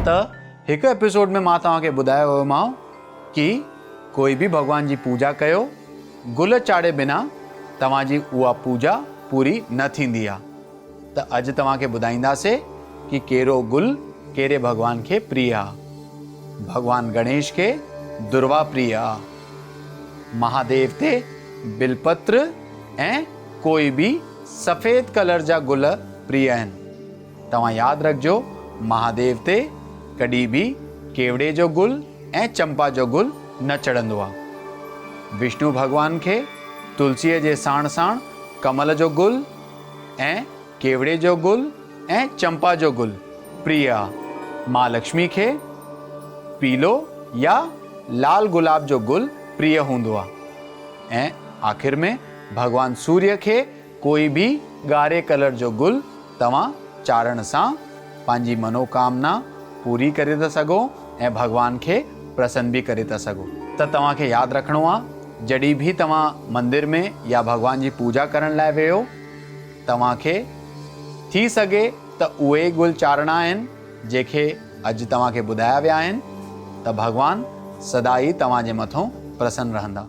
त हिकु एपिसोड में मां तव्हांखे ॿुधायो हुयोमांव कि कोई बि भॻवान जी पूजा कयो गुल चाढ़े बिना तव्हांजी उहा पूजा पूरी न थींदी आहे। त अॼु तव्हांखे ॿुधाईंदासीं कि कहिड़ो गुल कहिड़े भॻवान खे प्रिय आहे। भॻवान गणेश खे दुर्वा प्रिय आहे, महादेव ते बिलपत्र ऐं कोई बि सफ़ेद कलर जा गुल प्रिय आहिनि। तव्हां यादि रखिजो, महादेव ते कॾहिं बि केवड़े जो गुल ऐं चंपा जो गुल न चढ़ंदो आहे। विष्णु भॻवान खे तुलसीअ जे साण साण कमल जो गुल ऐं केवड़े जो गुल ऐं चंपा जो गुल प्रिय आहे। मां लक्ष्मी खे पीलो या लाल गुलाब जो गुल प्रिय हूंदो आहे। ऐं आख़िर में भॻवान सूर्य खे कोई बि ॻाढ़े कलर जो गुल तव्हां चाढ़ण सां पंहिंजी मनोकामना पूरी करे था सघो ऐं भॻवान खे प्रसन्न बि करे था सघो। त तव्हांखे यादि रखिणो आहे, जॾहिं बि तव्हां मंदिर में या भॻवान जी पूजा करण लाइ वियो, तव्हांखे थी सघे त उहे गुल चाढ़णा आहिनि जेके अॼु तव्हांखे ॿुधाया विया आहिनि। त भॻवान सदा ई तव्हांजे मथां प्रसन्न रहंदा।